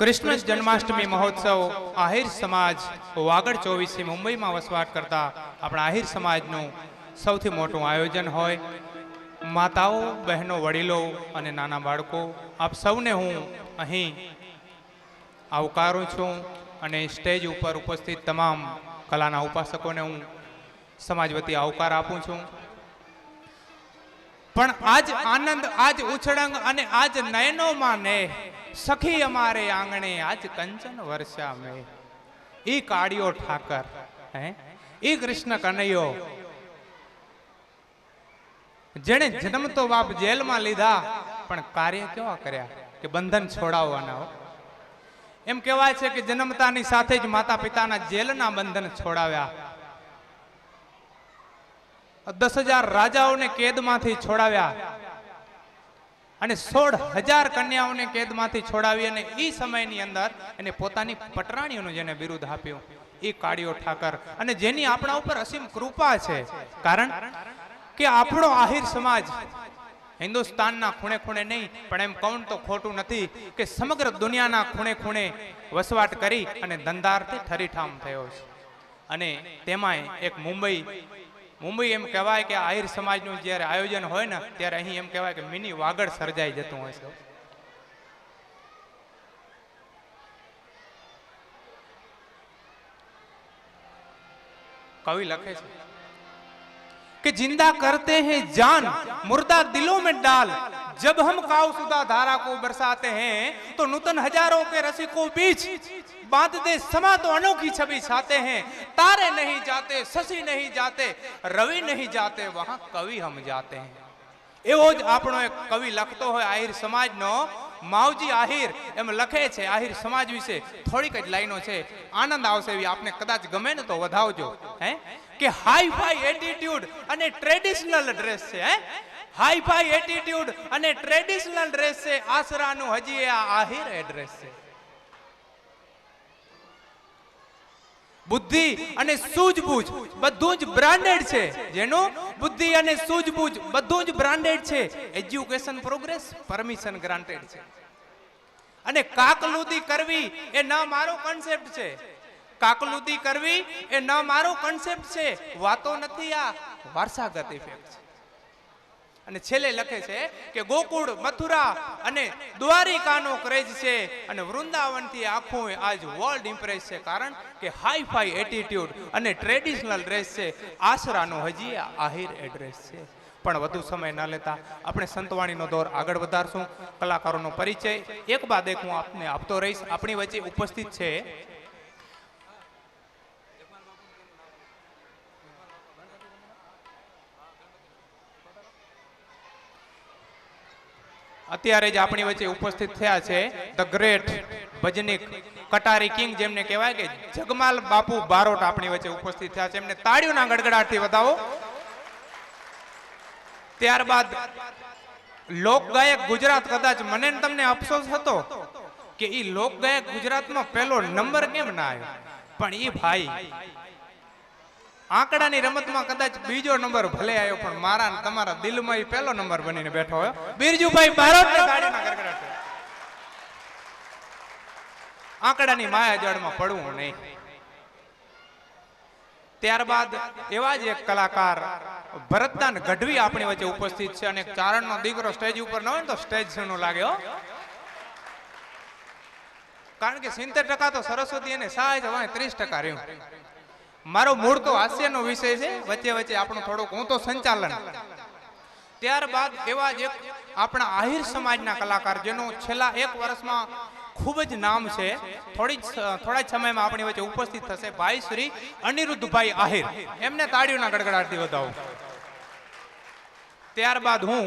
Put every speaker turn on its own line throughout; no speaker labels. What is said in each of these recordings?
કૃષ્ણ જન્માષ્ટમી મહોત્સવ આહિર સમાજ વાગડ 24 મુંબઈમાં વસવાટ કરતા આપણા આહિર સમાજનું સૌથી મોટું આયોજન હોય. માતાઓ, બહેનો, વડીલો અને નાના બાળકો, આપ સૌને હું અહીં આવકારું છું અને સ્ટેજ ઉપર ઉપસ્થિત તમામ કલાના ઉપાસકોને હું સમાજ વતી આવકાર આપું છું. પણ આજ આનંદ, આજ ઉછળંગ અને આજ નયનોમાં ને સખી અમારે આંગણે આજ કંચન વર્ષા મે ઈ કાળિયો ઠાકર ઈ કૃષ્ણ કનૈયો જેણે જન્મતો બાપ જેલમાં લીધા પણ કાર્ય કેવા કર્યા કે બંધન છોડાવવાના. એમ કહેવાય છે કે જન્મતાની સાથે જ માતા પિતાના જેલના બંધન છોડાવ્યા. 10,000 રાજાઓને કેદમાંથી છોડાવ્યા અને 16,000 કન્યાઓને કેદમાંથી છોડાવી અને એ સમયની અંદર એને પોતાની પટરાણીઓનું જેને બિરુદ આપ્યું એ કાળિયો ઠાકર, અને જેની આપણા ઉપર અસીમ કૃપા છે. કારણ કે આપણો આહિર સમાજ હિન્દુસ્તાનના ખૂણે ખૂણે નહીં પણ એમ કહું તો ખોટું નથી કે સમગ્ર દુનિયાના ખૂણે ખૂણે વસવાટ કરી અને ધંધાર્થે ઠરીઠામ થયો છે. અને તેમાંય એક મુંબઈ એમ કહેવાય કે આહિર સમાજનું જ્યારે આયોજન હોય ને ત્યારે અહીં એમ કહેવાય કે મિની વાગડ સર્જાઈ જતું હોય છે. કવિ લખે છે कि जिंदा करते हैं जान मुर्दा दिलों में डाल, जब हम काव सुधा धारा को बरसाते हैं तो नूतन हजारों के रसिकों बीच बांध दे समा तो अनोखी छवि छाते हैं. तारे नहीं जाते, शशि नहीं जाते, रवि नहीं जाते, वहां कवि हम जाते हैं. एवो ज आपणो एक कवि लखतो होय आहिर समाजनो मावजी आहिर एम लखे छे. आहिर समाज विશે થોડીક જ લાઈનો છે, આનંદ આવશે એવી. આપને કદાચ ગમે ને તો વધાવજો. કે હાઈ ફાઈ એટીટ્યુડ અને ટ્રેડિશનલ ડ્રેસ છે. હાઈ ફાઈ એટીટ્યુડ અને ટ્રેડિશનલ ડ્રેસ છે, આસરાનું હજી આ આહિર એડ્રેસ છે. બુદ્ધિ અને સૂઝબૂઝ બધું જ બ્રાન્ડેડ છે. જેનું બુદ્ધિ અને સૂઝબૂઝ બધું જ બ્રાન્ડેડ છે. એજ્યુકેશન પ્રોગ્રેસ પરમિશન ગ્રાન્ટેડ છે. અને કાકલુદી કરવી એ ના મારો કોન્સેપ્ટ છે. કાકલુદી કરવી એ ના મારો કોન્સેપ્ટ છે. વાતો નથી, આ વારસાગત ઇફેક્ટ છે. અને છેલ્લે લખે છે કે ગોકુળ, મથુરા અને દ્વારિકાનો ક્રેઝ છે અને વૃંદાવનથી આખું આજ વર્લ્ડ ઇમ્પ્રેસ છે. કારણ કે હાઈ ફાઈ એટીટ્યુડ અને ટ્રેડિશનલ ડ્રેસ છે, આશરાનો હજી આહિર એડ્રેસ છે. પણ વધુ સમય ન લેતા આપણે સંતવાણીનો દોર આગળ વધારશું. કલાકારોનો પરિચય એક બાદ એક હું આપને આપતો રહીશ. આપણી વચ્ચે ઉપસ્થિત છે અત્યારે જ આપણી વચ્ચે ઉપસ્થિત થયા છે ધ ગ્રેટ ભજનિક કટારી કિંગ, જેમને કહેવાય કે જગમાલ બાપુ બારોટ આપણી વચ્ચે ઉપસ્થિત થયા છે. એમને તાળીઓના ગડગડાટથી વધાવો. ત્યારબાદ લોકગાયક ગુજરાત, કદાચ મને તમને અફસોસ હતો કે ઈ લોકગાયક ગુજરાતમાં પહેલો નંબર કેમ ના આવ્યો, પણ ઈ ભાઈ આંકડાની રમતમાં કદાચ બીજો નંબર ભલે આવ્યો પણ મારા તમારા દિલમાં ઈ પહેલો નંબર બનીને બેઠો હોય. બિરજુભાઈ બારોટને તાળીઓના ગડગડાટ. આંકડાની માયાજાળમાં પડવું નહીં. ત્યારબાદ એવા જ એક કલાકાર ભરતદાન ગઢવી આપણી વચ્ચે ઉપસ્થિત છે. અને ચારણનો દીકરો સ્ટેજ ઉપર ન હોય ને તો સ્ટેજ સુનું લાગે હો. કારણ કે 70% તો સરસ્વતી અને સહાય છે, 30% રહ્યું. મારો મૂળ તો હાસ્યનો વિષય છે, વચ્ચે વચ્ચે આપણું થોડુંક હું તો સંચાલન. ત્યારબાદ એવા જ એક આપણા આહિર સમાજના કલાકાર જેનું છેલ્લા 1 વર્ષમાં ખૂબ જ નામ છે, થોડા જ સમયમાં આપણી વચ્ચે ઉપસ્થિત થશે, ભાઈ શ્રી અનિરુદ્ધભાઈ આહિર. એમને તાળીઓના ગડગડાટથી વધાવો. ત્યારબાદ હું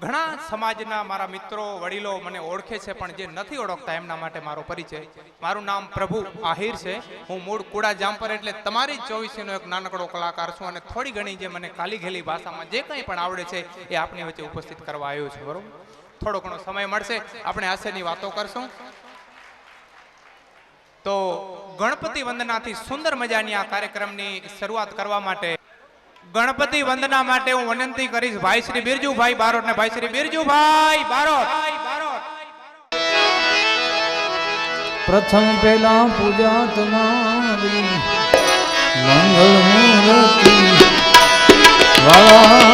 ઘણા સમાજના મારા મિત્રો, વડીલો મને ઓળખે છે પણ જે નથી ઓળખતા એમના માટે મારો પરિચય. મારું નામ પ્રભુ આહિર છે. હું મૂળ કુડા જામપર એટલે તમારી 24નો એક નાનકડો કલાકાર છું. અને થોડી ઘણી જે મને કાલીઘેલી ભાષામાં જે કંઈ પણ આવડે છે એ આપની વચ્ચે ઉપસ્થિત કરવા આવ્યો છું. બરોબર, થોડો ઘણો સમય મળશે, આપણે હાસ્યની વાતો કરશું. તો ગણપતિ વંદનાથી સુંદર મજાની આ કાર્યક્રમની શરૂઆત કરવા માટે ગણપતિ વંદના માટે હું વિનંતી કરીશ ભાઈ શ્રી બિરજુભાઈ બારોટ ને. ભાઈ શ્રી બિરજુભાઈ બારોટ.
પ્રથમ પેલા પૂજા તમારી મંગળ મૂર્તિ વાળા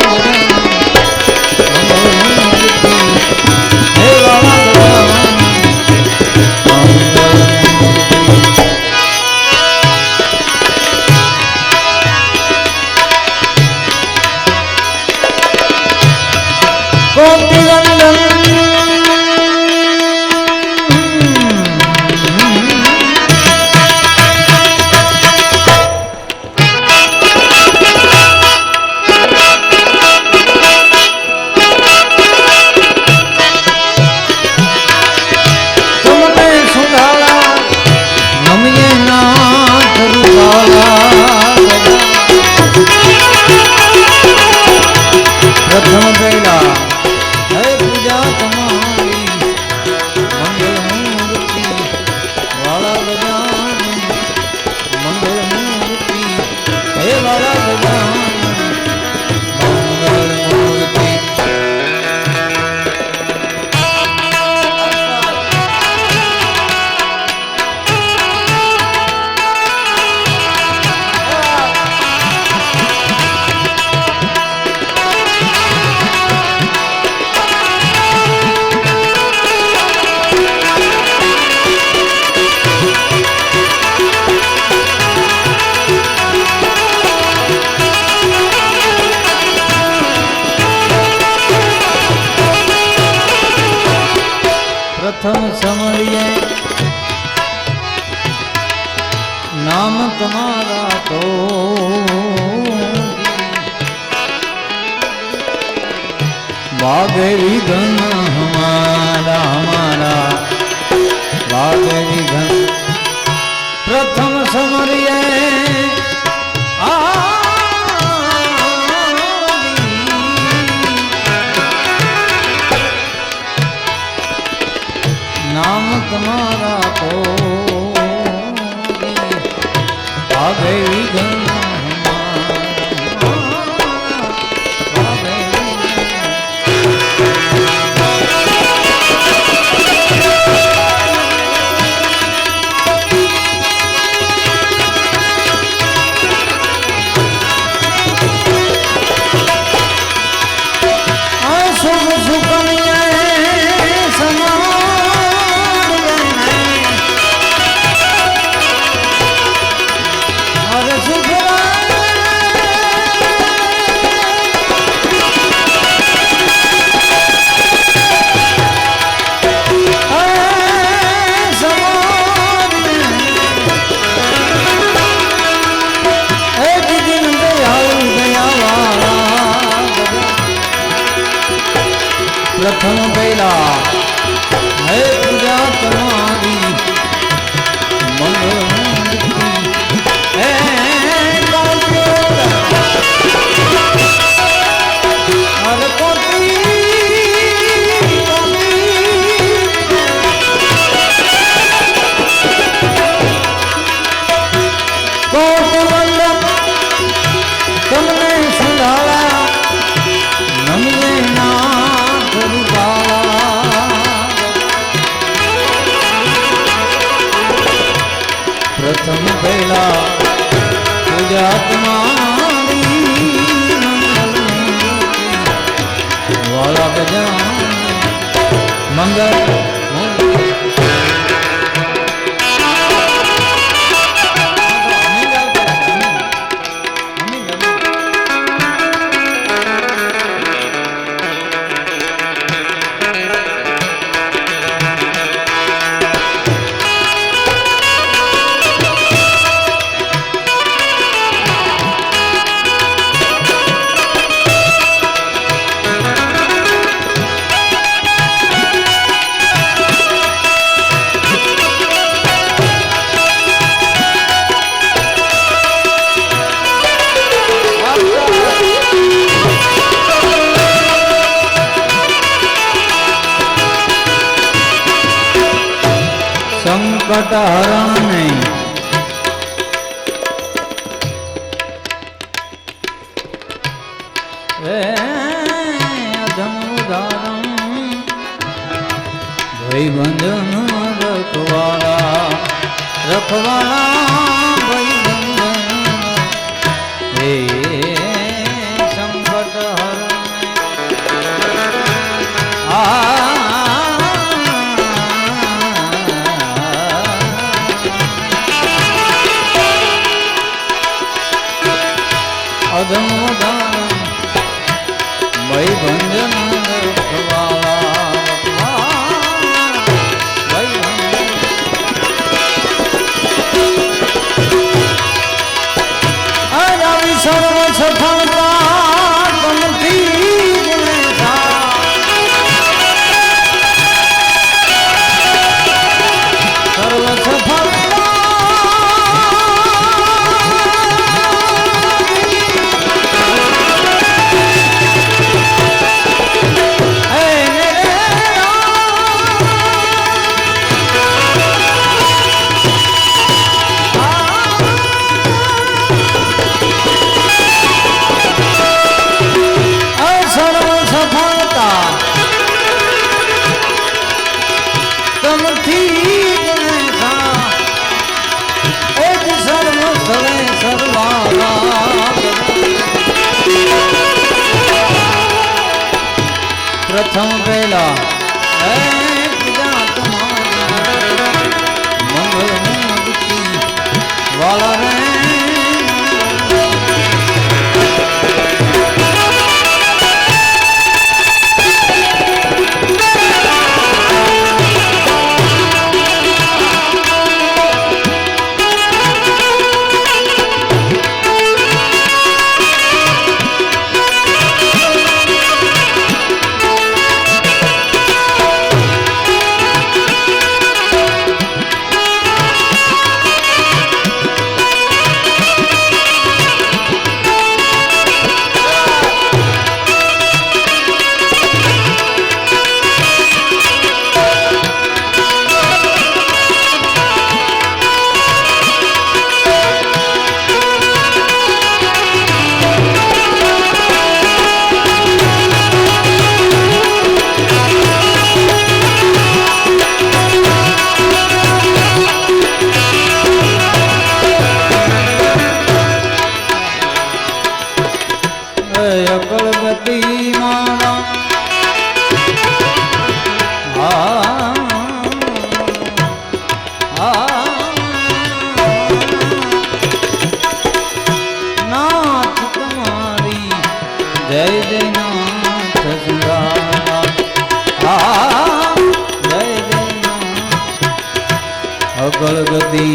પ્રથમ સમરીએ નામ તમારા તો બાગેરી ઘન હમારા બાગેરી ઘન પ્રથમ સમરીએ नाम तुम्हारा तो आ गई प्रथम बेला है पूजा तुम्हारी मंगल तुमने सुधारा नमने ना प्रथम पहला पूजा तुम्हारी वाला गजान मंगल संकट हरण नहीं अधम उदाहरण भाई बंधन रखवाला રખવાના ભાઈબંધ હે સંકટ અધમ ભાઈબંધ સર્વ સફળતા તમથી સર્વ સફળતા પ્રથમ પહેલા પૂજા તમારી મંગળ મૂર્તિ વાલા રે અકળગતિ મારા નાથ તમારી જય જય નાથ સુરા જય જય નાથ અકળગતિ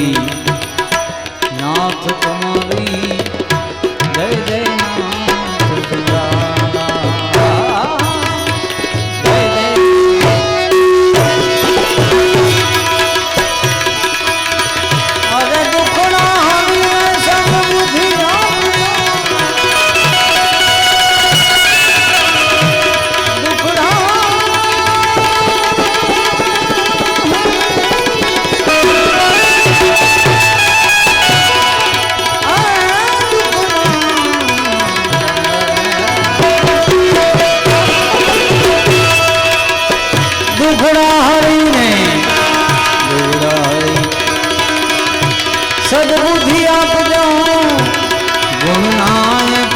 નાથ તમારી જય જય સદબુદ્ધિ આપજો ગુણનાયક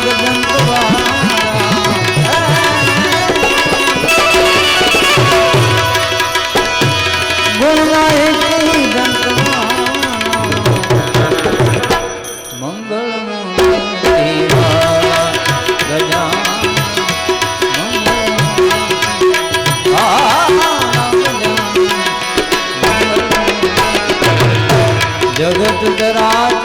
ગુણનાયક મંગળ ગજા જગત ધરાજ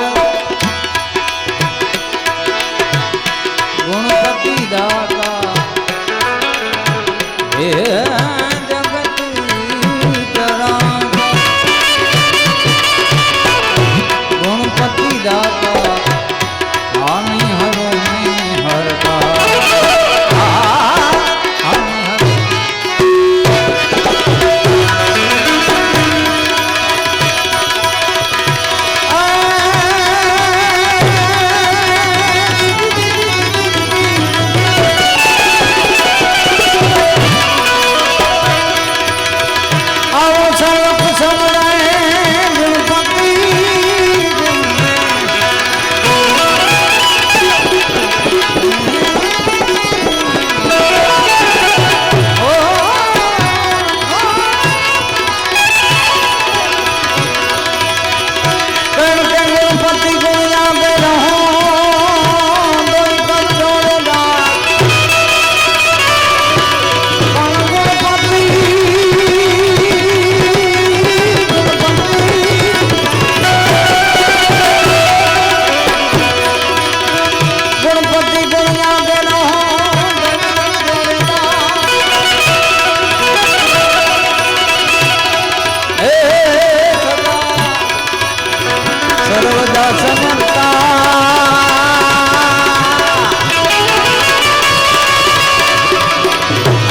સર્વદા સમર્તા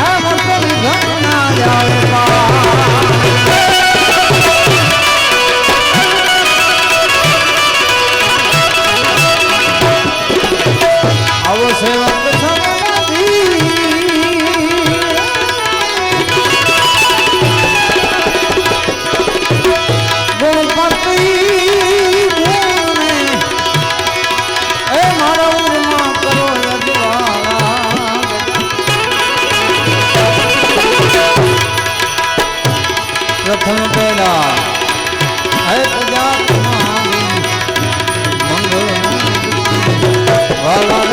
આમ તો વિઘ્ના જાળવા આવો સેવક સમાધિ ગુણપતિ ગુણને એ મારા ઉરમાં કરો અજવાળા પ્રથમ પહેલા હે પ્રજા તમારી મંગળ વાલા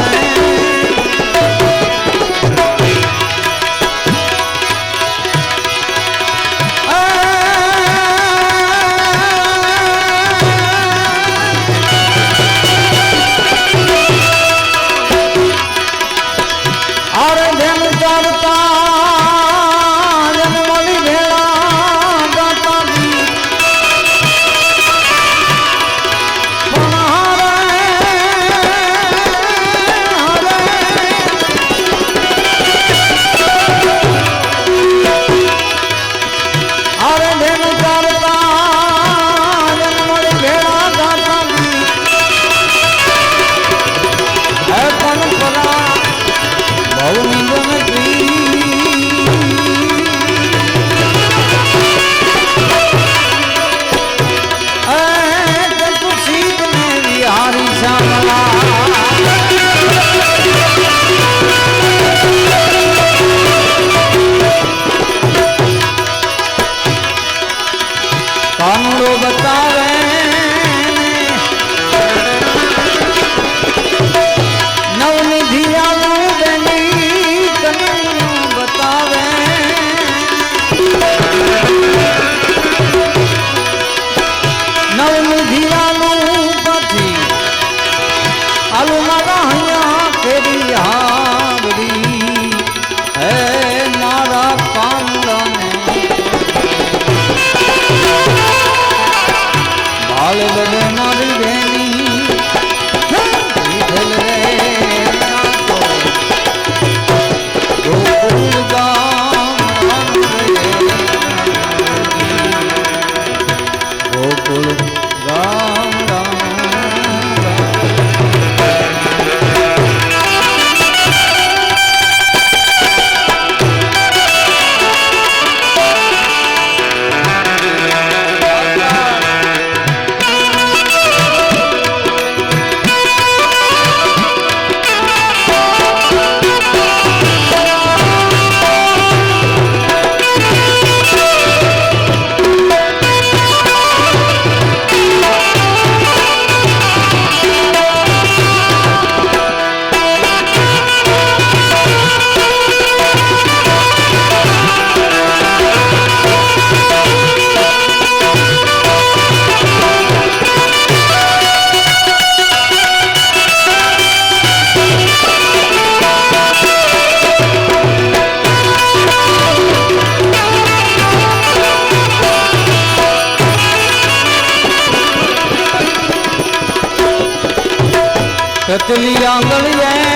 કાનુડો બતાવે નવનિધિ આલુ બેની કનૈયો બતાવે નવનિધિ આલુ પછી આલુ મારા હૈયા ફેરી હાબડી હે મારા કાનુડાને હાલ બને મારી બેની વિઠ્ઠલ રે નાથો ગોકુળ ગામ ગોકુળ ગામ કતલી આંગળીએ